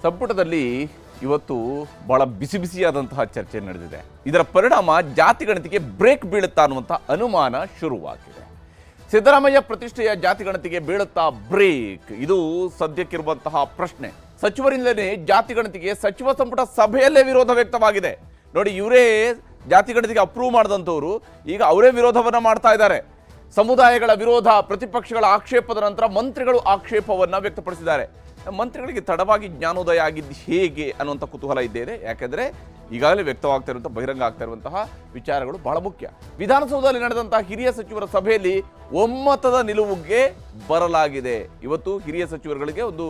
ಸಂಪುಟದಲ್ಲಿ ಇವತ್ತು ಬಹಳ ಬಿಸಿ ಬಿಸಿಯಾದಂತಹ ಚರ್ಚೆ ನಡೆದಿದೆ. ಇದರ ಪರಿಣಾಮ ಜಾತಿಗಣತಿಗೆ ಬ್ರೇಕ್ ಬೀಳುತ್ತಾ ಅನ್ನುವಂಥ ಅನುಮಾನ ಶುರುವಾಗಿದೆ. ಸಿದ್ದರಾಮಯ್ಯ ಪ್ರತಿಷ್ಠೆಯ ಜಾತಿಗಣತಿಗೆ ಬೀಳುತ್ತಾ ಬ್ರೇಕ್? ಇದು ಸದ್ಯಕ್ಕಿರುವಂತಹ ಪ್ರಶ್ನೆ. ಸಚಿವರಿಂದಲೇ ಜಾತಿಗಣತಿಗೆ ಸಚಿವ ಸಂಪುಟ ಸಭೆಯಲ್ಲೇ ವಿರೋಧ ವ್ಯಕ್ತವಾಗಿದೆ. ನೋಡಿ, ಇವರೇ ಜಾತಿಗಣತಿಗೆ ಅಪ್ರೂವ್ ಮಾಡಿದಂಥವ್ರು ಈಗ ಅವರೇ ವಿರೋಧವನ್ನ ಮಾಡ್ತಾ ಇದ್ದಾರೆ. ಸಮುದಾಯಗಳ ವಿರೋಧ, ಪ್ರತಿಪಕ್ಷಗಳ ಆಕ್ಷೇಪದ ನಂತರ ಮಂತ್ರಿಗಳು ಆಕ್ಷೇಪವನ್ನ ವ್ಯಕ್ತಪಡಿಸಿದ್ದಾರೆ. ಮಂತ್ರಿಗಳಿಗೆ ತಡವಾಗಿ ಜ್ಞಾನೋದಯ ಆಗಿದ್ದು ಹೇಗೆ ಅನ್ನುವಂಥ ಕುತೂಹಲ ಇದ್ದೇ. ಯಾಕೆಂದರೆ ಈಗಾಗಲೇ ವ್ಯಕ್ತವಾಗ್ತಾ ಇರುವಂಥ, ಬಹಿರಂಗ ಆಗ್ತಾ ಇರುವಂತಹ ವಿಚಾರಗಳು ಬಹಳ ಮುಖ್ಯ. ವಿಧಾನಸೌಧದಲ್ಲಿ ನಡೆದಂತಹ ಹಿರಿಯ ಸಚಿವರ ಸಭೆಯಲ್ಲಿ ಒಮ್ಮತದ ನಿಲುವಿಗೆ ಬರಲಾಗಿದೆ. ಇವತ್ತು ಹಿರಿಯ ಸಚಿವರುಗಳಿಗೆ ಒಂದು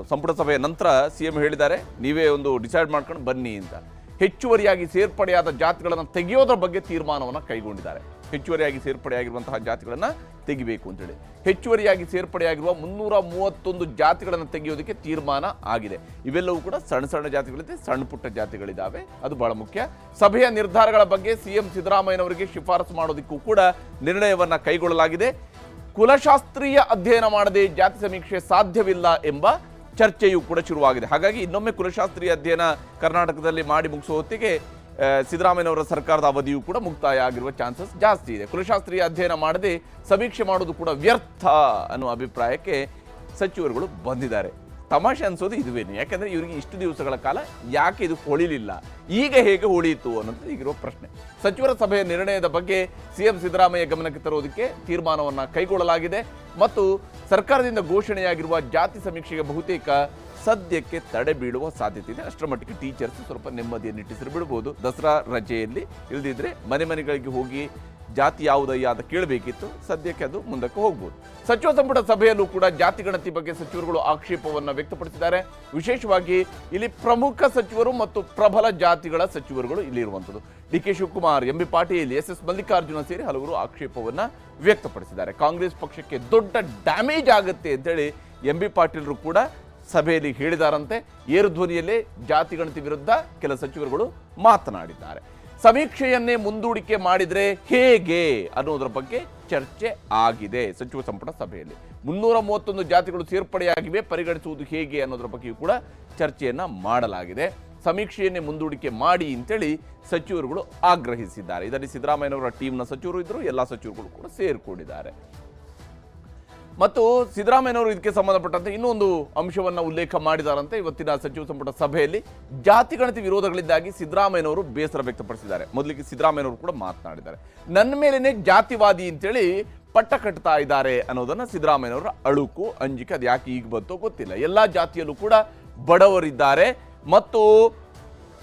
ಸಂಪುಟ ಸಭೆಯ ನಂತರ ಸಿಎಂ ಹೇಳಿದ್ದಾರೆ, ನೀವೇ ಒಂದು ಡಿಸೈಡ್ ಮಾಡ್ಕೊಂಡು ಬನ್ನಿ ಅಂತ. ಹೆಚ್ಚುವರಿಯಾಗಿ ಸೇರ್ಪಡೆಯಾದ ಜಾತಿಗಳನ್ನು ತೆಗೆಯೋದ್ರ ಬಗ್ಗೆ ತೀರ್ಮಾನವನ್ನು ಕೈಗೊಂಡಿದ್ದಾರೆ. ಹೆಚ್ಚುವರಿಯಾಗಿ ಸೇರ್ಪಡೆಯಾಗಿರುವಂತಹ ಜಾತಿಗಳನ್ನು ತೆಗಿಬೇಕು ಅಂತೇಳಿ. ಹೆಚ್ಚುವರಿಯಾಗಿ ಸೇರ್ಪಡೆಯಾಗಿರುವ 331 ಜಾತಿಗಳನ್ನು ತೆಗೆಯೋದಕ್ಕೆ ತೀರ್ಮಾನ ಆಗಿದೆ. ಇವೆಲ್ಲವೂ ಕೂಡ ಸಣ್ಣ ಸಣ್ಣ ಜಾತಿಗಳಿದೆ, ಸಣ್ಣ ಪುಟ್ಟ ಜಾತಿಗಳಿದ್ದಾವೆ. ಅದು ಬಹಳ ಮುಖ್ಯ. ಸಭೆಯ ನಿರ್ಧಾರಗಳ ಬಗ್ಗೆ ಸಿಎಂ ಸಿದ್ದರಾಮಯ್ಯನವರಿಗೆ ಶಿಫಾರಸು ಮಾಡೋದಕ್ಕೂ ಕೂಡ ನಿರ್ಣಯವನ್ನು ಕೈಗೊಳ್ಳಲಾಗಿದೆ. ಕುಲಶಾಸ್ತ್ರೀಯ ಅಧ್ಯಯನ ಮಾಡದೆ ಜಾತಿ ಸಮೀಕ್ಷೆ ಸಾಧ್ಯವಿಲ್ಲ ಎಂಬ ಚರ್ಚೆಯೂ ಕೂಡ ಶುರುವಾಗಿದೆ. ಹಾಗಾಗಿ ಇನ್ನೊಮ್ಮೆ ಕುಲಶಾಸ್ತ್ರೀಯ ಅಧ್ಯಯನ ಕರ್ನಾಟಕದಲ್ಲಿ ಮಾಡಿ ಮುಗಿಸುವ ಹೊತ್ತಿಗೆ ಸಿದ್ದರಾಮಯ್ಯನವರ ಸರ್ಕಾರದ ಅವಧಿಯೂ ಕೂಡ ಮುಕ್ತಾಯ ಆಗಿರುವ ಚಾನ್ಸಸ್ ಜಾಸ್ತಿ ಇದೆ. ಕುಲಶಾಸ್ತ್ರೀಯ ಅಧ್ಯಯನ ಮಾಡದೆ ಸಮೀಕ್ಷೆ ಮಾಡೋದು ಕೂಡ ವ್ಯರ್ಥ ಅನ್ನುವ ಅಭಿಪ್ರಾಯಕ್ಕೆ ಸಚಿವರುಗಳು ಬಂದಿದ್ದಾರೆ. ತಮಾಷೆ ಅನ್ಸೋದು ಇದುವೇನು. ಯಾಕೆಂದರೆ ಇವರಿಗೆ ಇಷ್ಟು ದಿವಸಗಳ ಕಾಲ ಯಾಕೆ ಇದು ಹೊಳಿಲಿಲ್ಲ, ಈಗ ಹೇಗೆ ಹೊಳಿಯಿತು ಅನ್ನೋದು ಈಗಿರುವ ಪ್ರಶ್ನೆ. ಸಚಿವರ ಸಭೆಯ ನಿರ್ಣಯದ ಬಗ್ಗೆ ಸಿಎಂ ಸಿದ್ದರಾಮಯ್ಯ ಗಮನಕ್ಕೆ ತರೋದಕ್ಕೆ ತೀರ್ಮಾನವನ್ನು ಕೈಗೊಳ್ಳಲಾಗಿದೆ ಮತ್ತು ಸರ್ಕಾರದಿಂದ ಘೋಷಣೆಯಾಗಿರುವ ಜಾತಿ ಸಮೀಕ್ಷೆಗೆ ಬಹುತೇಕ ಸದ್ಯಕ್ಕೆ ತಡೆ ಬೀಳುವ ಸಾಧ್ಯತೆ ಇದೆ. ಅಷ್ಟರ ಮಟ್ಟಿಗೆ ಟೀಚರ್ಸ್ ಸ್ವಲ್ಪ ನೆಮ್ಮದಿಯನ್ನು ನಿಟ್ಟಿಸಿರು ಬಿಡ್ಬೋದು. ದಸರಾ ರಜೆಯಲ್ಲಿ ಇಲ್ದಿದ್ರೆ ಮನೆ ಮನೆಗಳಿಗೆ ಹೋಗಿ ಜಾತಿ ಯಾವುದಯ್ಯ ಅಂತ ಕೇಳಬೇಕಿತ್ತು. ಸದ್ಯಕ್ಕೆ ಅದು ಮುಂದಕ್ಕೆ ಹೋಗ್ಬೋದು. ಸಚಿವ ಸಂಪುಟ ಸಭೆಯಲ್ಲೂ ಕೂಡ ಜಾತಿಗಣತಿ ಬಗ್ಗೆ ಸಚಿವರುಗಳು ಆಕ್ಷೇಪವನ್ನು ವ್ಯಕ್ತಪಡಿಸಿದ್ದಾರೆ. ವಿಶೇಷವಾಗಿ ಇಲ್ಲಿ ಪ್ರಮುಖ ಸಚಿವರು ಮತ್ತು ಪ್ರಬಲ ಜಾತಿಗಳ ಸಚಿವರುಗಳು ಇಲ್ಲಿರುವಂಥದ್ದು. ಡಿ.ಕೆ. ಶಿವಕುಮಾರ್, ಎಂ.ಬಿ. ಪಾಟೀಲ್, ಎಸ್.ಎಸ್. ಮಲ್ಲಿಕಾರ್ಜುನ ಸೇರಿ ಹಲವರು ಆಕ್ಷೇಪವನ್ನು ವ್ಯಕ್ತಪಡಿಸಿದ್ದಾರೆ. ಕಾಂಗ್ರೆಸ್ ಪಕ್ಷಕ್ಕೆ ದೊಡ್ಡ ಡ್ಯಾಮೇಜ್ ಆಗುತ್ತೆ ಅಂತೇಳಿ ಎಂ.ಬಿ. ಪಾಟೀಲರು ಕೂಡ ಸಭೆಯಲ್ಲಿ ಹೇಳಿದಾರಂತೆ. ಏರು ಧ್ವನಿಯಲ್ಲೇ ಜಾತಿಗಣತಿ ವಿರುದ್ಧ ಕೆಲ ಸಚಿವರುಗಳು ಮಾತನಾಡಿದ್ದಾರೆ. ಸಮೀಕ್ಷೆಯನ್ನೇ ಮುಂದೂಡಿಕೆ ಮಾಡಿದರೆ ಹೇಗೆ ಅನ್ನೋದರ ಬಗ್ಗೆ ಚರ್ಚೆ ಆಗಿದೆ ಸಚಿವ ಸಂಪುಟ ಸಭೆಯಲ್ಲಿ. 331 ಜಾತಿಗಳು ಸೇರ್ಪಡೆಯಾಗಿವೆ, ಪರಿಗಣಿಸುವುದು ಹೇಗೆ ಅನ್ನೋದರ ಬಗ್ಗೆಯೂ ಕೂಡ ಚರ್ಚೆಯನ್ನ ಮಾಡಲಾಗಿದೆ. ಸಮೀಕ್ಷೆಯನ್ನೇ ಮುಂದೂಡಿಕೆ ಮಾಡಿ ಅಂತೇಳಿ ಸಚಿವರುಗಳು ಆಗ್ರಹಿಸಿದ್ದಾರೆ. ಇದರಲ್ಲಿ ಸಿದ್ದರಾಮಯ್ಯನವರ ಟೀಮ್ನ ಸಚಿವರು ಇದ್ದರು, ಎಲ್ಲ ಸಚಿವರುಗಳು ಕೂಡ ಸೇರಿಕೊಂಡಿದ್ದಾರೆ. ಮತ್ತು ಸಿದ್ದರಾಮಯ್ಯನವರು ಇದಕ್ಕೆ ಸಂಬಂಧಪಟ್ಟಂತೆ ಇನ್ನೊಂದು ಅಂಶವನ್ನು ಉಲ್ಲೇಖ ಮಾಡಿದಾರಂತೆ. ಇವತ್ತಿನ ಸಚಿವ ಸಂಪುಟ ಸಭೆಯಲ್ಲಿ ಜಾತಿಗಣತಿ ವಿರೋಧಗಳಿಂದಾಗಿ ಸಿದ್ದರಾಮಯ್ಯನವರು ಬೇಸರ ವ್ಯಕ್ತಪಡಿಸಿದ್ದಾರೆ. ಮೊದಲಿಗೆ ಸಿದ್ದರಾಮಯ್ಯನವರು ಕೂಡ ಮಾತನಾಡಿದ್ದಾರೆ. ನನ್ನ ಮೇಲೇನೆ ಜಾತಿವಾದಿ ಅಂತೇಳಿ ಪಟ್ಟ ಕಟ್ತಾ ಇದ್ದಾರೆ ಅನ್ನೋದನ್ನ ಸಿದ್ದರಾಮಯ್ಯನವರ ಅಳುಕು, ಅಂಜಿಕೆ. ಅದು ಯಾಕೆ ಈಗ ಬಂತೋ ಗೊತ್ತಿಲ್ಲ. ಎಲ್ಲ ಜಾತಿಯಲ್ಲೂ ಕೂಡ ಬಡವರಿದ್ದಾರೆ ಮತ್ತು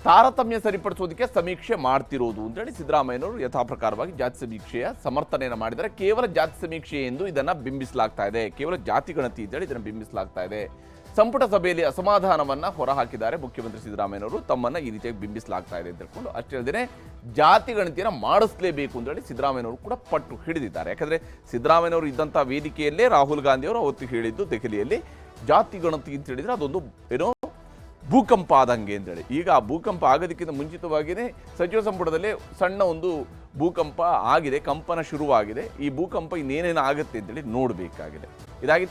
ತಾರತಮ್ಯ ಸರಿಪಡಿಸೋದಕ್ಕೆ ಸಮೀಕ್ಷೆ ಮಾಡ್ತಿರೋದು ಅಂತೇಳಿ ಸಿದ್ದರಾಮಯ್ಯನವರು ಯಥಾಪ್ರಕಾರವಾಗಿ ಜಾತಿ ಸಮೀಕ್ಷೆಯ ಸಮರ್ಥನೆಯನ್ನು ಮಾಡಿದ್ದಾರೆ. ಕೇವಲ ಜಾತಿ ಸಮೀಕ್ಷೆ ಎಂದು ಇದನ್ನು ಬಿಂಬಿಸಲಾಗ್ತಾ ಇದೆ, ಕೇವಲ ಜಾತಿ ಗಣತಿ ಅಂತೇಳಿ ಇದನ್ನು ಬಿಂಬಿಸಲಾಗ್ತಾ ಇದೆ. ಸಂಪುಟ ಸಭೆಯಲ್ಲಿ ಅಸಮಾಧಾನವನ್ನು ಹೊರಹಾಕಿದ್ದಾರೆ ಮುಖ್ಯಮಂತ್ರಿ ಸಿದ್ದರಾಮಯ್ಯನವರು. ತಮ್ಮನ್ನು ಈ ರೀತಿಯಾಗಿ ಬಿಂಬಿಸಲಾಗ್ತಾ ಇದೆ ಅಂತ ಹೇಳ್ಕೊಂಡು ಅಷ್ಟೇ ಅಲ್ಲದೆ ಜಾತಿ ಗಣತಿಯನ್ನು ಮಾಡಿಸಲೇಬೇಕು ಅಂತೇಳಿ ಸಿದ್ದರಾಮಯ್ಯನವರು ಕೂಡ ಪಟ್ಟು ಹಿಡಿದಿದ್ದಾರೆ. ಯಾಕಂದರೆ ಸಿದ್ದರಾಮಯ್ಯನವರು ಇದ್ದಂಥ ವೇದಿಕೆಯಲ್ಲೇ ರಾಹುಲ್ ಗಾಂಧಿಯವರು ಅವತ್ತು ಹೇಳಿದ್ದು ದೆಹಲಿಯಲ್ಲಿ, ಜಾತಿ ಗಣತಿ ಅಂತ ಹೇಳಿದರೆ ಅದೊಂದು ಭೂಕಂಪ ಆದಂಗೆ ಅಂತೇಳಿ. ಈಗ ಆ ಭೂಕಂಪ ಆಗೋದಕ್ಕಿಂತ ಮುಂಚಿತವಾಗಿಯೇ ಸಚಿವ ಸಂಪುಟದಲ್ಲಿ ಸಣ್ಣ ಒಂದು ಭೂಕಂಪ ಆಗಿದೆ, ಕಂಪನ ಶುರುವಾಗಿದೆ. ಈ ಭೂಕಂಪ ಇನ್ನೇನೇನು ಆಗುತ್ತೆ ಅಂತೇಳಿ ನೋಡಬೇಕಾಗಿದೆ. ಇದಾಗಿತ್ತು